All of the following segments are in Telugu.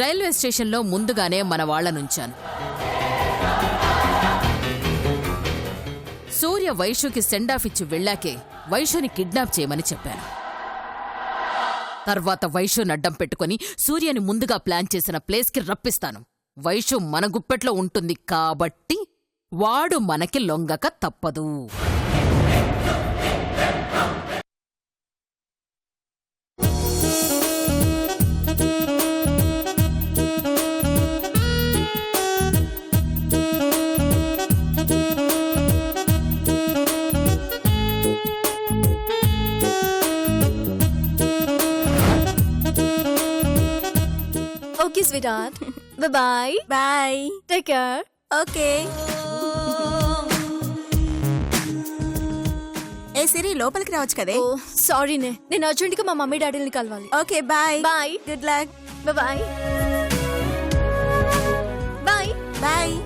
రైల్వే స్టేషన్లో ముందుగానే మన వాళ్లనుంచాను. సూర్య వైషుకి సెండాఫ్ ఇచ్చి వెళ్లాకే వైషుని కిడ్నాప్ చేయమని చెప్పాను. తర్వాత వైషుని అడ్డం పెట్టుకుని సూర్యని ముందుగా ప్లాన్ చేసిన ప్లేస్కి రప్పిస్తాను. వైషు మన గుప్పెట్లో ఉంటుంది కాబట్టి వాడు మనకి లొంగక తప్పదు. Okay, sweetheart. Bye-bye. Bye. Take care. Okay. ఏ సిరి లోపలికి రావచ్చు కదే. Oh, sorry నే. నేను అర్జెంట్గా మా మమ్మీ డాడీని కలవాలి. Okay bye. Bye. Good luck. Bye-bye. Bye. Bye.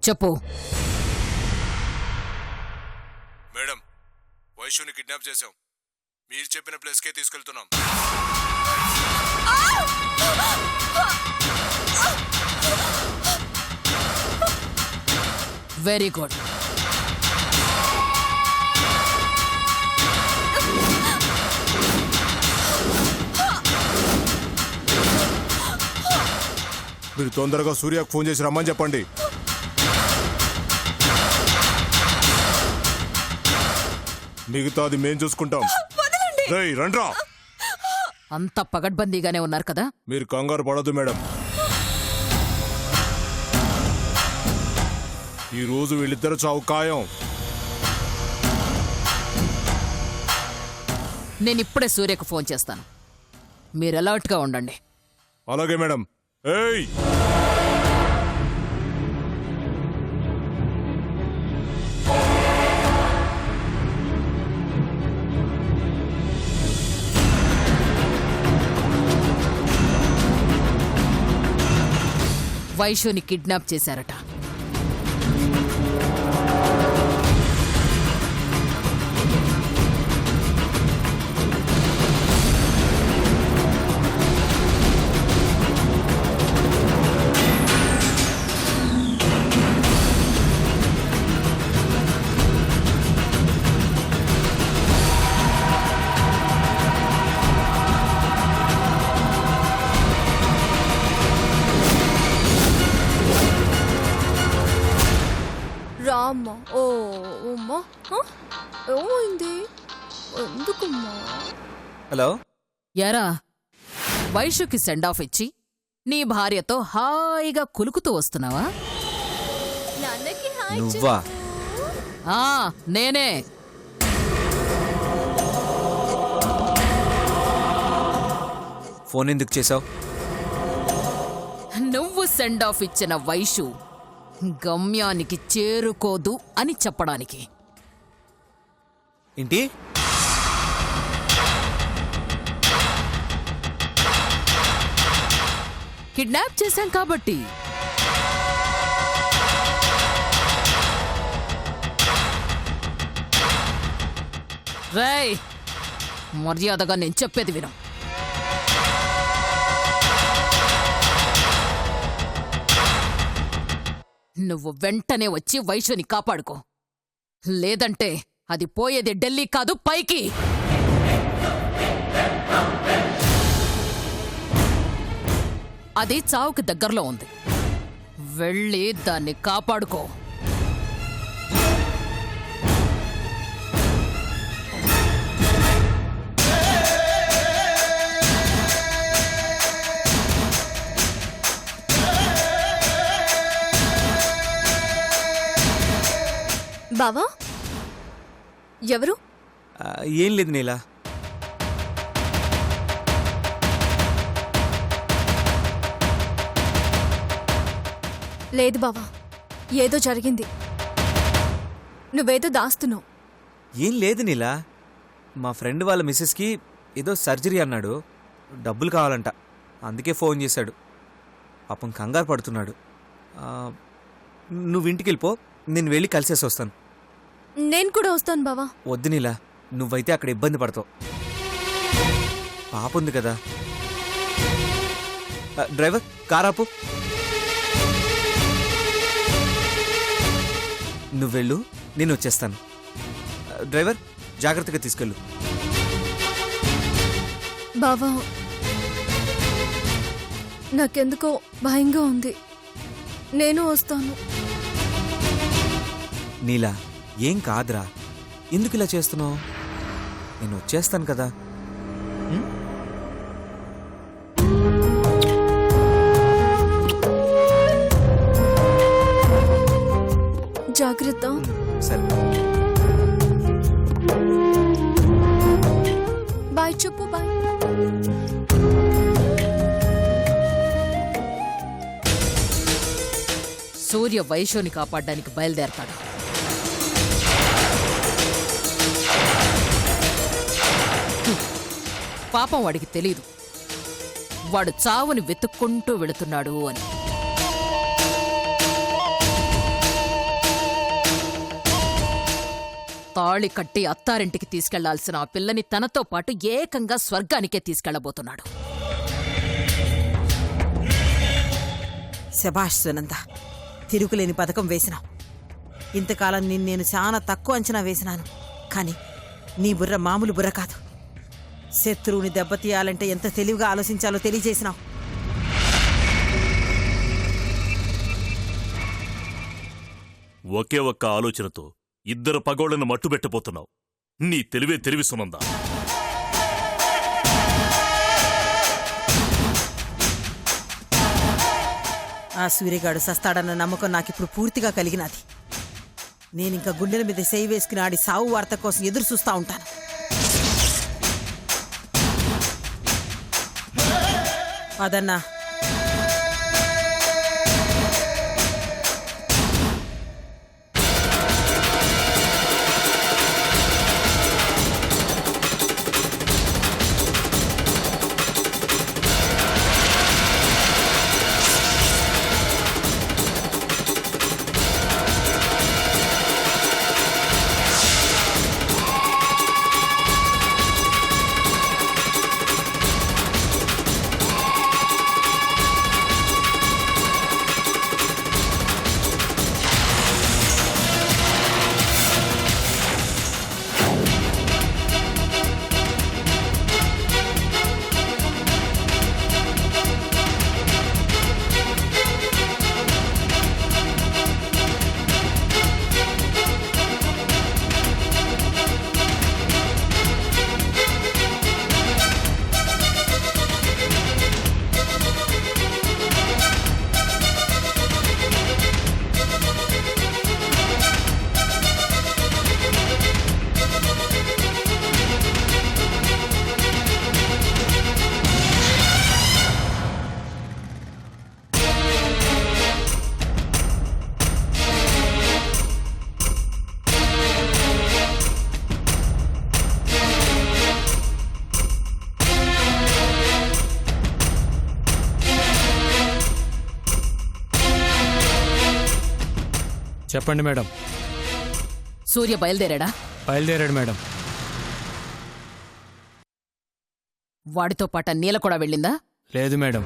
చెప్పు. మేడం, వైషుని కిడ్నాప్ చేశాం. మీరు చెప్పిన ప్లేస్కే తీసుకెళ్తున్నాం. Very good. మీరు తొందరగా సూర్యకు ఫోన్ చేసి రమ్మని చెప్పండి. మిగతాది మేం చూసుకుంటాం. రేయ్ రండ్రా. అంత పగడ్బందీగానే ఉన్నారు కదా. మీరు కంగారు పడద్దు మేడం. ఈ రోజు వీళ్ళిద్దరు చావు ఖాయం. నేనిప్పుడే సూర్యకు ఫోన్ చేస్తాను. మీరు అలర్ట్గా ఉండండి. అలాగే మేడం. ఏయ్ వైషుని కిడ్నాప్ చేశారట. రామ్మా. ఓ అమ్మా, ఏమైంది? ఎందుకమ్మా? హలో. యారా, వైషుకి సెండాఫ్ ఇచ్చి నీ భార్యతో హాయిగా కులుకుతూ వస్తున్నావా? నాన్నకి హాయ్ నువ్వా? ఆ, నేనే. ఫోన్ ఎందుకు చేసావు? నువ్వు సెండాఫ్ ఇచ్చిన వైషు గమ్యానికి చేరుకోదు అని చెప్పడానికి. ఏంటి? కిడ్నాప్ చేశాం కాబట్టి. రేయ్, మర్యాదగా నేను చెప్పేది విను. నువ్వు వెంటనే వచ్చి వైషుని కాపాడుకో. లేదంటే అది పోయేది ఢిల్లీ కాదు, పైకి. అది చావుకి దగ్గరలో ఉంది. వెళ్ళి దాన్ని కాపాడుకో. బావా ఎవరు? ఏం లేదు నీలా. లేదు బావా, ఏదో జరిగింది. నువ్వేదో దాస్తున్నావు. ఏం లేదు నీలా. మా ఫ్రెండ్ వాళ్ళ మిస్సెస్కి ఏదో సర్జరీ అన్నాడు, డబ్బులు కావాలంట. అందుకే ఫోన్ చేశాడు. పాపం కంగారు పడుతున్నాడు. నువ్వు ఇంటికి వెళ్ళిపో, నేను వెళ్ళి కలిసేసి వస్తాను. నేను కూడా వస్తాను బావా. వద్దు నీలా, నువ్వైతే అక్కడ ఇబ్బంది పడతావు. పాప ఉంది కదా. డ్రైవర్, కారాపు. నువ్వెళ్ళు, నేను వచ్చేస్తాను. డ్రైవర్, జాగ్రత్తగా తీసుకెళ్ళు. బావా నాకెందుకో భయంగా ఉంది. నేను వస్తాను. నీలా, ఏం కాదురా. ఎందుకు ఇలా చేస్తున్నావు? నేను వచ్చేస్తాను కదా. జాగ్రత్త. సరే, బాయ్ చెప్పు. బాయ్. సూర్య వైశ్యుని కాపాడడానికి బయలుదేరతాడు. పాపం వాడికి తెలీదు వాడు చావుని వెతుక్కుంటూ వెళుతున్నాడు అని. తాళి కట్టి అత్తారింటికి తీసుకెళ్లాల్సిన ఆ పిల్లని తనతో పాటు ఏకంగా స్వర్గానికే తీసుకెళ్లబోతున్నాడు. శభాష్ సునంద, తిరుగులేని పథకం వేసినావు. ఇంతకాలం నేను చాలా తక్కువ అంచనా వేసినాను. కానీ నీ బుర్ర మామూలు బుర్ర కాదు. శత్రువుని దెబ్బతీయాలంటే ఎంత తెలివిగా ఆలోచించాలో తెలియజేసినావు. ఒకే ఒక్క ఆలోచనతో ఇద్దరు పగోళ్లను మట్టుబెట్టబోతున్నావు. నీ తెలివే తెలివి సునందా. ఆ సూర్యగాడు సస్తాడన్న నమ్మకం నాకిప్పుడు పూర్తిగా కలిగినది. నేనింక గుండెల మీద చేయి వేసుకుని ఆడి సావు వార్త కోసం ఎదురు చూస్తూ ఉంటాను. అదన్నా, చెప్పండి మేడం. సూర్య బయలుదేరాడా? బయలుదేరాడు మేడం. వాడితో పాటు నీల కూడా వెళ్ళిందా? లేదు మేడం,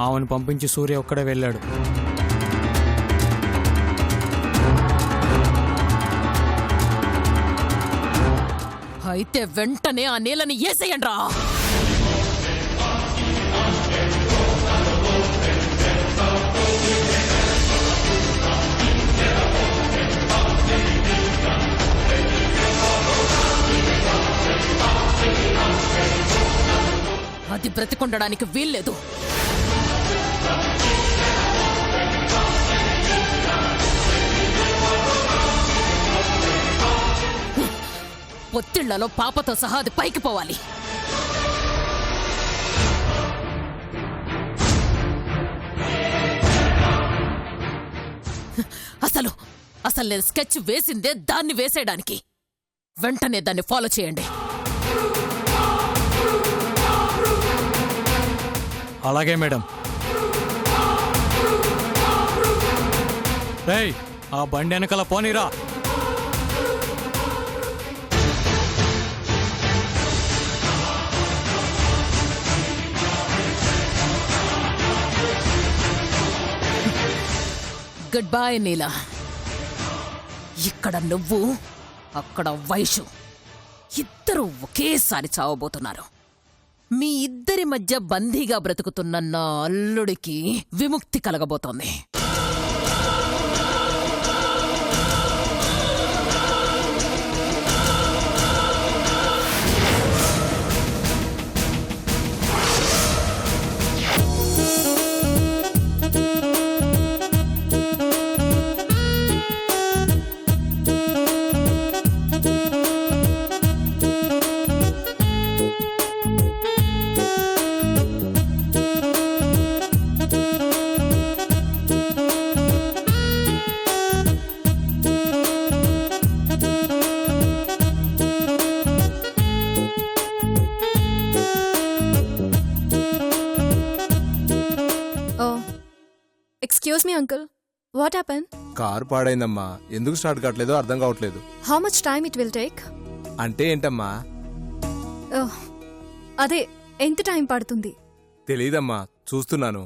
ఆమెను పంపించి సూర్య ఒక్కడే వెళ్ళాడు. అయితే వెంటనే ఆ నీలని ఏసేయండ్రా. అది బ్రతికొండడానికి వీల్లేదు. పొత్తిళ్లలో పాపతో సహా అది పైకి పోవాలి. అసలు నేను స్కెచ్ వేసిందే దాన్ని వేసేయడానికి. వెంటనే దాన్ని ఫాలో చేయండి. అలాగే మేడం. రేయ్, ఆ బండి వెనకాల పోనీరా. గుడ్ బై నీలా. ఇక్కడ నువ్వు, అక్కడ వైషు, ఇద్దరు ఒకేసారి చావబోతున్నారు. మీ ఇద్దరి మధ్య బందీగా బ్రతుకుతున్న నా అల్లుడికి విముక్తి కలగబోతోంది. Excuse me, uncle. What happened? Car పాడైందమ్మా. ఎందుకు స్టార్ట్ కావట్లేదో అర్థం కావట్లేదు. How much time it will take? అంటే ఏంటమ్మా? Oh, అదే ఎంత టైం పడుతుంది? తెలీదమ్మా, చూస్తున్నాను.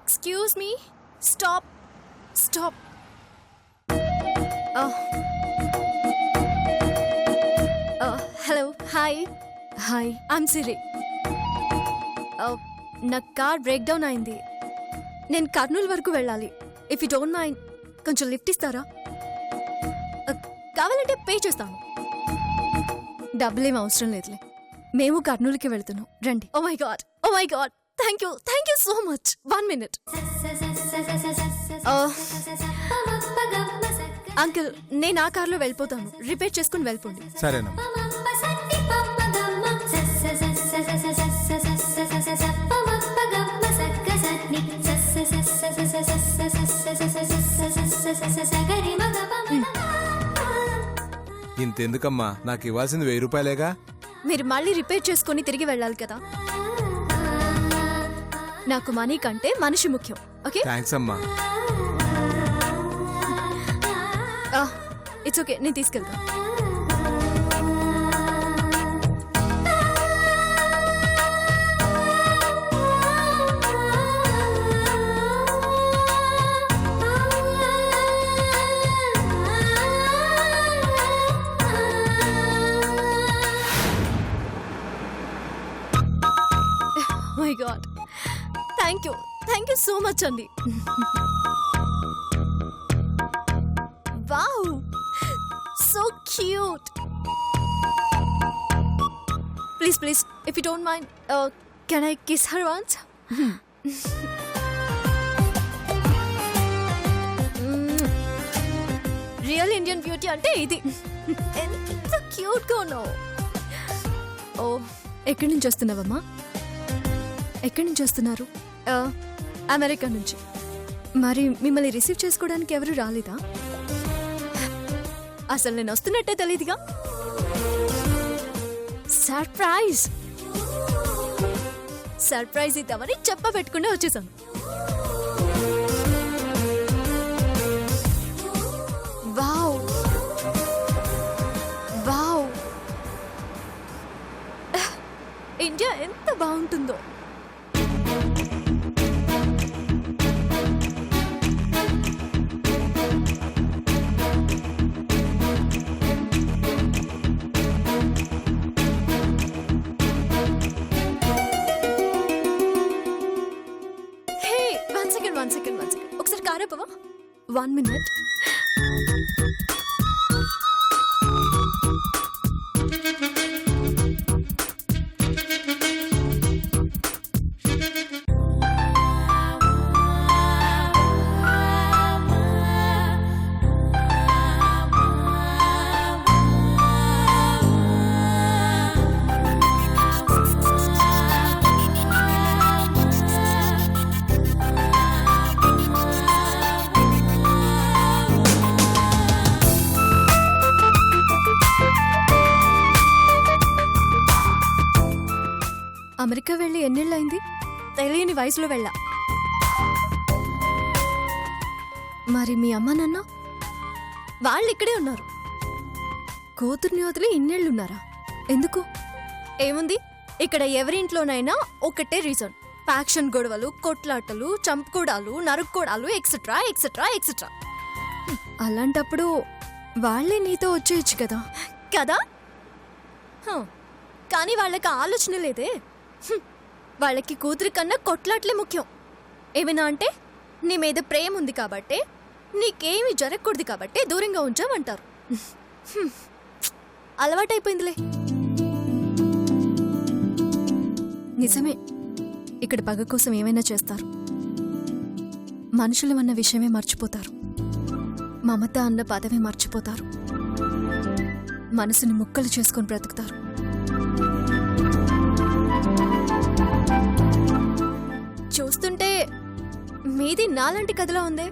Excuse me. Stop. Stop. Hello. Hi. Hi. I'm Siri. నా కార్ బ్రేక్ డౌన్ అయింది. నేను కర్నూలు వరకు వెళ్ళాలి. ఇఫ్ యూ డోంట్ మైండ్ కొంచెం లిఫ్ట్ ఇస్తారా? కావాలంటే పే చేస్తాను. డబ్బులేం అవసరం లేదులే. మేము కర్నూలుకి వెళ్తున్నాం. రండి. Oh my God, oh my God, thank you so much. 1 minute. Uncle, నేను ఆ కార్లో వెళ్ళిపోతాను. రిపేర్ చేసుకుని వెళ్ళిపోండి. సరేనమ్మా. ఇంతెందుకమ్మా, నాకు ఇవ్వాల్సింది 1000 రూపాయలేగా. మీరు మళ్ళీ రిపేర్ చేసుకొని తిరిగి వెళ్ళాలి కదా. నాకు మనీ కంటే మనిషి ముఖ్యం. ఓకే, థ్యాంక్స్ అమ్మా. ఇట్స్ ఓకే, నేను తీసుకెళ్తా. My God, thank you so much అండి. Wow, so cute. Please if you don't mind, can I kiss her once? Real Indian beauty అంటే ఇది. ఎంత క్యూట్ గా ఉన్నావు. ఓ, ఎక్కడి నుంచి వస్తున్నావమ్మా? ఎక్కడి నుంచి వస్తున్నారు? అమెరికా నుంచి. మరి మిమ్మల్ని రిసీవ్ చేసుకోవడానికి ఎవరు రాలేదా? అసలు నేను వస్తున్నట్టే తెలీదుగా. సర్ప్రైజ్ సర్ప్రైజ్ ఇద్దామని చెప్పబెట్టుకుంటే వచ్చేసాను. వావ్ వావ్, ఇండియా ఎంత బాగుంటుందో. వన్ సెకండ్ ఒకసారి కారేపవా? 1 minute. అమెరికా వెళ్ళి ఎన్నేళ్ళైంది? తెలియని వయసులో వెళ్ళా. మరి మీ అమ్మ నాన్న వాళ్ళు ఇక్కడే ఉన్నారు. కూతుర్ని వదిలి ఇన్నేళ్ళున్నారా? ఎందుకు? ఏముంది, ఇక్కడ ఎవరింట్లోనైనా ఒకటే రీజన్. ఫ్యాక్షన్ గొడవలు, కొట్లాటలు, చంపుకోడాలు, నరుక్కోడాలు, ఎక్సెట్రా ఎక్సెట్రా ఎక్సెట్రా. అలాంటప్పుడు వాళ్ళే నీతో వచ్చేయచ్చు కదా. కదా, కానీ వాళ్ళకి ఆలోచన లేదే. వాళ్ళకి కూతురి కన్నా కొట్లాట్లే ముఖ్యం. ఏమైనా అంటే నీ మీద ప్రేమ ఉంది కాబట్టే, నీకేమి జరగకూడదు కాబట్టే దూరంగా ఉంచామంటారు. అలవాటైపోయిందిలే. నిజమే, ఇక్కడ పగ కోసం ఏమైనా చేస్తారు. మనుషులు అన్న విషయమే మర్చిపోతారు. మమత అన్న పదవే మర్చిపోతారు. మనసుని ముక్కలు చేసుకొని బ్రతుకుతారు. చూస్తుంటే మీది నాలాంటి కథలా ఉందే.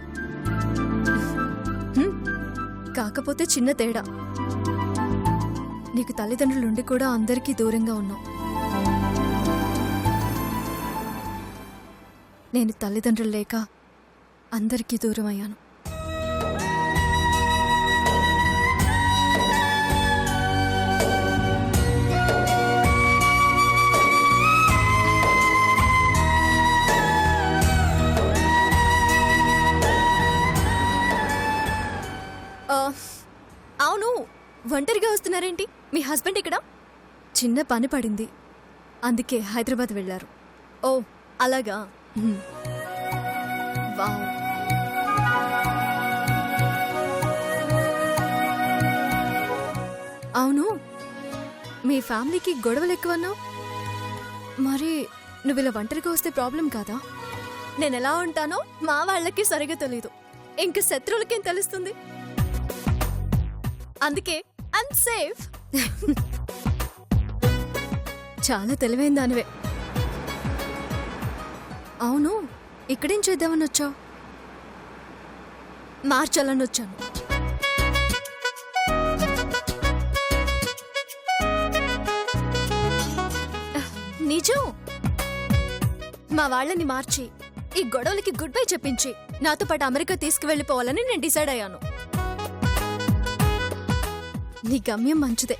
కాకపోతే చిన్న తేడా, నీకు తల్లిదండ్రులుండి కూడా అందరికీ దూరంగా ఉన్నావు. నేను తల్లిదండ్రులు లేక అందరికీ దూరం అయ్యాను. అవును, ఒంటరిగా వస్తున్నారేంటి? మీ హస్బెండ్ ఇక్కడ? చిన్న పని పడింది, అందుకే హైదరాబాద్ వెళ్ళారు. ఓ అలాగా. వావ్, అవును, మీ ఫ్యామిలీకి గొడవలు ఎక్కువన్నావు. మరి నువ్వు ఇలా ఒంటరిగా వస్తే ప్రాబ్లం కాదా? నేను ఎలా ఉంటానో మా వాళ్ళకి సరిగా తెలీదు, ఇంక శత్రువులకేం తెలుస్తుంది? అందుకే ఐమ్ సేఫ్. చాలా తెలివైన దానివే. అవును, ఇక్కడేం చేద్దామని వచ్చావు? మార్చాలని వచ్చాను. మా వాళ్ళని మార్చి ఈ గొడవలకి గుడ్ బై చెప్పించి నాతో పాటు అమెరికా తీసుకువెళ్ళిపోవాలని నేను డిసైడ్ అయ్యాను. నీ గమ్యం మంచిదే,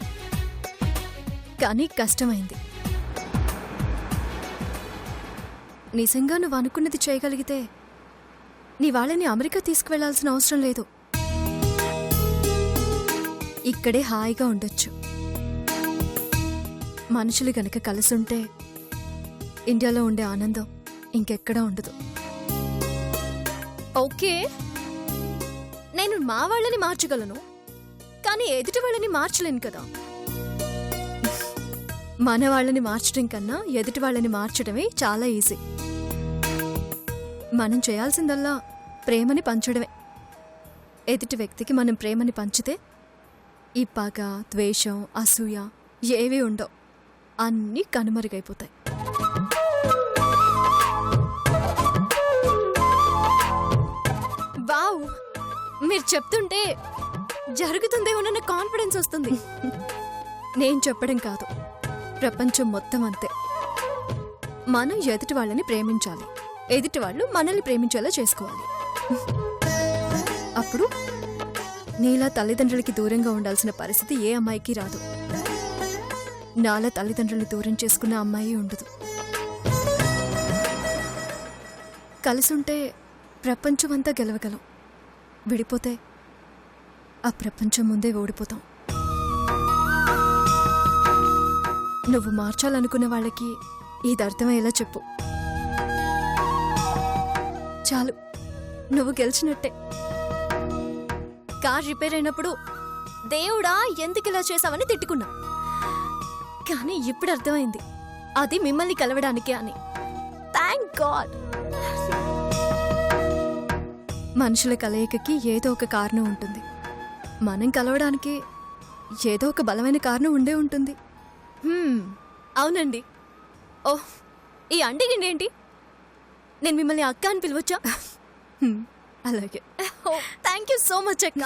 కానీ కష్టమైంది. నిజంగా నువ్వు అనుకున్నది చేయగలిగితే నీ వాళ్ళని అమెరికా తీసుకువెళ్లాల్సిన అవసరం లేదు. ఇక్కడే హాయిగా ఉండొచ్చు. మనుషులు గనక కలిసుంటే ఇండియాలో ఉండే ఆనందం ఇంకెక్కడా ఉండదు. ఓకే, నేను మా వాళ్ళని మార్చగలను, కానీ ఎదుటి వాళ్ళని మార్చలేను కదా. మన వాళ్ళని మార్చడం కన్నా ఎదుటి వాళ్ళని మార్చడమే చాలా ఈజీ. మనం చేయాల్సిందల్లా ప్రేమని పంచడమే. ఎదుటి వ్యక్తికి మనం ప్రేమని పంచితే ఈ పగ, ద్వేషం, అసూయ ఏవీ ఉండవు. అన్నీ కనుమరుగైపోతాయి. వావ్, మీరు చెప్తుంటే జరుగుతుందేమోనన్న కాన్ఫిడెన్స్ వస్తుంది. నేను చెప్పడం కాదు, ప్రపంచం మొత్తం అంతే. మనం ఎదుటి వాళ్ళని ప్రేమించాలి, ఎదుటి వాళ్ళు మనల్ని ప్రేమించేలా చేసుకోవాలి. అప్పుడు నీలా తల్లిదండ్రులకి దూరంగా ఉండాల్సిన పరిస్థితి ఏ అమ్మాయికి రాదు. నాలా తల్లిదండ్రుల్ని దూరం చేసుకున్న అమ్మాయి ఉండదు. కలిసుంటే ప్రపంచమంతా గెలవగలం, విడిపోతే ఆ ప్రపంచం ముందే ఓడిపోతాం. నువ్వు మార్చాలనుకున్న వాళ్ళకి ఇది అర్థమయ్యేలా చెప్పు. చాలు, నువ్వు గెలిచినట్టే. కార్ రిపేర్ అయినప్పుడు దేవుడా ఎందుకు ఇలా చేసావని తిట్టుకున్నా, కానీ ఇప్పుడు అర్థమైంది అది మిమ్మల్ని కలవడానికే అని. Thank God. మనుషుల కలయికకి ఏదో ఒక కారణం ఉంటుంది. మనం కలవడానికి ఏదో ఒక బలమైన కారణం ఉండే ఉంటుంది. అవునండి. ఓహ్, ఈ అంటిగిండేంటి? నేను మిమ్మల్ని అక్క అని పిలవచ్చా? అలాగే. థ్యాంక్ యూ సో మచ్ అక్క.